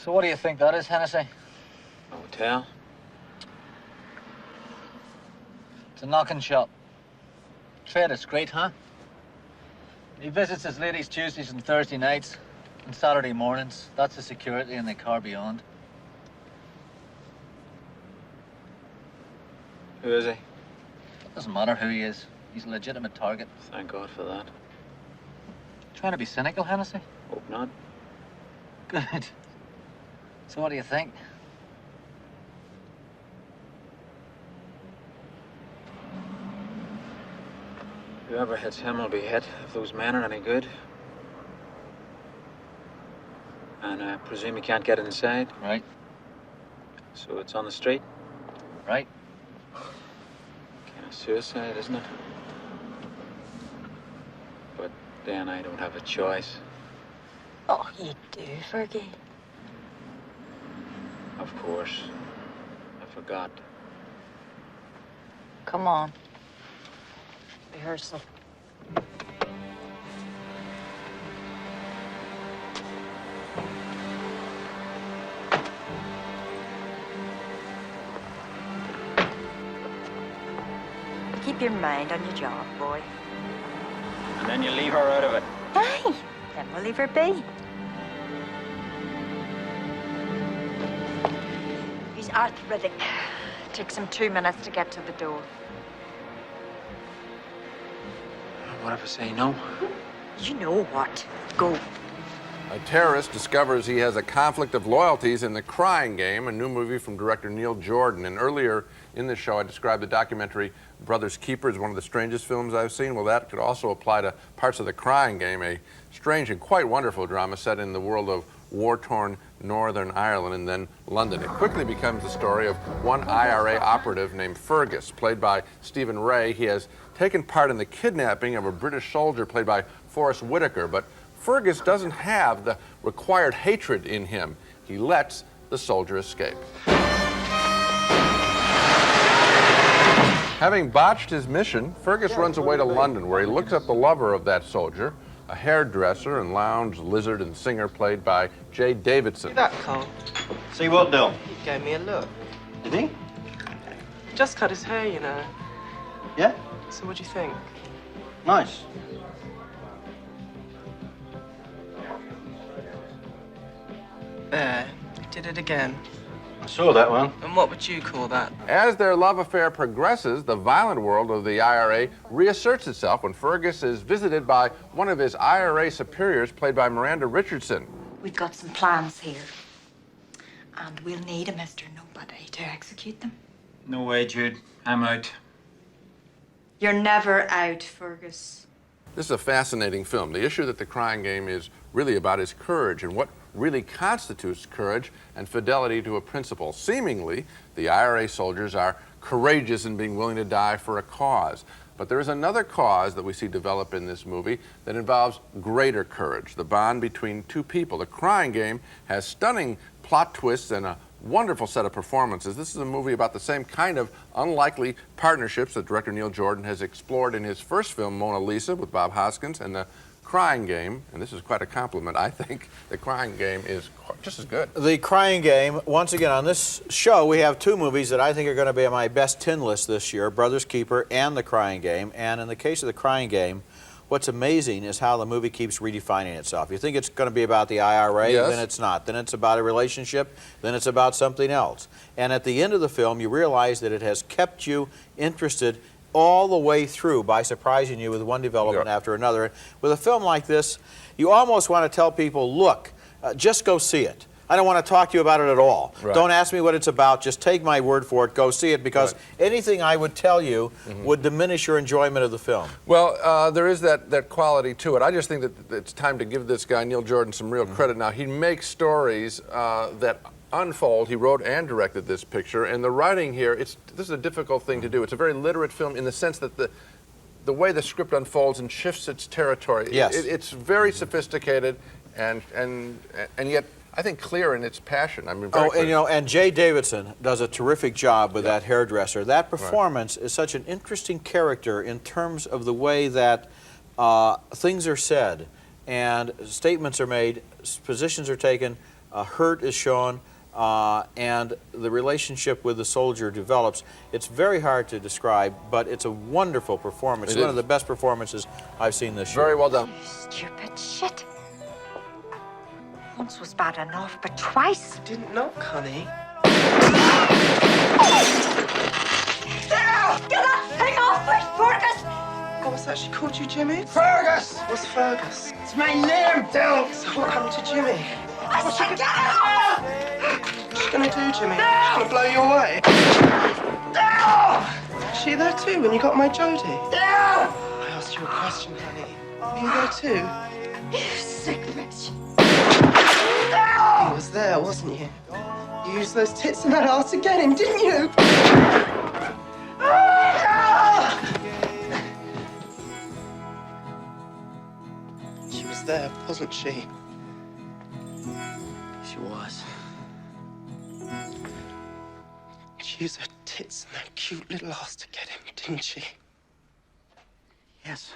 So what do you think that is, Hennessy? Hotel? It's a knocking shop. Trade is great, huh? He visits his ladies Tuesdays and Thursday nights and Saturday mornings. That's the security in the car beyond. Who is he? It doesn't matter who he is. He's a legitimate target. Thank God for that. Trying to be cynical, Hennessy? Hope not. Good. So what do you think? Whoever hits him will be hit if those men are any good. And I presume he can't get inside. Right. So it's on the street. Right. Kind of suicide, isn't it? But then I don't have a choice. Oh, you do, Fergie. Of course. I forgot. Come on. Rehearsal. Keep your mind on your job, boy. And then you leave her out of it. Aye, then we'll leave her be. He's arthritic. Takes him 2 minutes to get to the door. What if I say no? You know what? Go. A terrorist discovers he has a conflict of loyalties in The Crying Game, a new movie from director Neil Jordan. And earlier in the show, I described the documentary Brothers Keeper as one of the strangest films I've seen. Well, that could also apply to parts of The Crying Game, a strange and quite wonderful drama set in the world of war-torn Northern Ireland and then London. It quickly becomes the story of one IRA operative named Fergus, played by Stephen Ray. He has taken part in the kidnapping of a British soldier played by Forrest Whitaker, but Fergus doesn't have the required hatred in him. He lets the soldier escape. Having botched his mission, Fergus runs away to London, where he looks up the lover of that soldier, a hairdresser and lounge lizard and singer played by Jay Davidson. That Cole. See what, Dill? He gave me a look. Did he? Just cut his hair, you know. Yeah? So what do you think? Nice. There. He did it again. I saw that one. And what would you call that? As their love affair progresses, the violent world of the IRA reasserts itself when Fergus is visited by one of his IRA superiors, played by Miranda Richardson. We've got some plans here. And we'll need a Mr. Nobody to execute them. No way, Jude. I'm out. You're never out, Fergus. This is a fascinating film. The issue that The Crying Game is really about is courage and what really constitutes courage and fidelity to a principle. Seemingly, the IRA soldiers are courageous in being willing to die for a cause. But there is another cause that we see develop in this movie that involves greater courage, the bond between two people. The Crying Game has stunning plot twists and a wonderful set of performances. This is a movie about the same kind of unlikely partnerships that director Neil Jordan has explored in his first film, Mona Lisa, with Bob Hoskins, and The Crying Game, and this is quite a compliment, I think. The Crying Game is just as good. The Crying Game, once again, on this show, we have two movies that I think are going to be on my best 10 list this year, Brothers Keeper and The Crying Game. And in the case of The Crying Game, what's amazing is how the movie keeps redefining itself. You think it's going to be about the IRA, yes. Then it's not. Then it's about a relationship, then it's about something else. And at the end of the film, you realize that it has kept you interested all the way through by surprising you with one development after another. With a film like this, you almost want to tell people, look, just go see it. I don't want to talk to you about it at all. Right. Don't ask me what it's about. Just take my word for it. Go see it, because anything I would tell you would diminish your enjoyment of the film. Well, there is that quality to it. I just think that it's time to give this guy, Neil Jordan, some real credit now. He makes stories that unfold. He wrote and directed this picture, and the writing here, this is a difficult thing to do. It's a very literate film in the sense that the way the script unfolds and shifts its territory. Yes. It's very sophisticated and yet I think clear in its passion. I mean, very clear. And you know, and Jay Davidson does a terrific job with that hairdresser. That performance is such an interesting character in terms of the way that things are said and statements are made, positions are taken. hurt is shown, and the relationship with the soldier develops. It's very hard to describe, but it's a wonderful performance. It's one of the best performances I've seen this year. Very well done. Stupid shit. Once was bad enough, but twice? Didn't knock, honey. Get that thing off me, Fergus! Oh, what's that? She called you Jimmy? Fergus! What's Fergus? It's my name, Del! So what happened to Jimmy? I said get it off! What's she gonna do, Jimmy? She's gonna blow you away. Was she there too when you got my Jody? I asked you a question, honey. Were you there too? You sick bitch. You was there, wasn't you? You used those tits and that ass to get him, didn't you? She was there, wasn't she? She was. She used her tits and that cute little ass to get him, didn't she? Yes.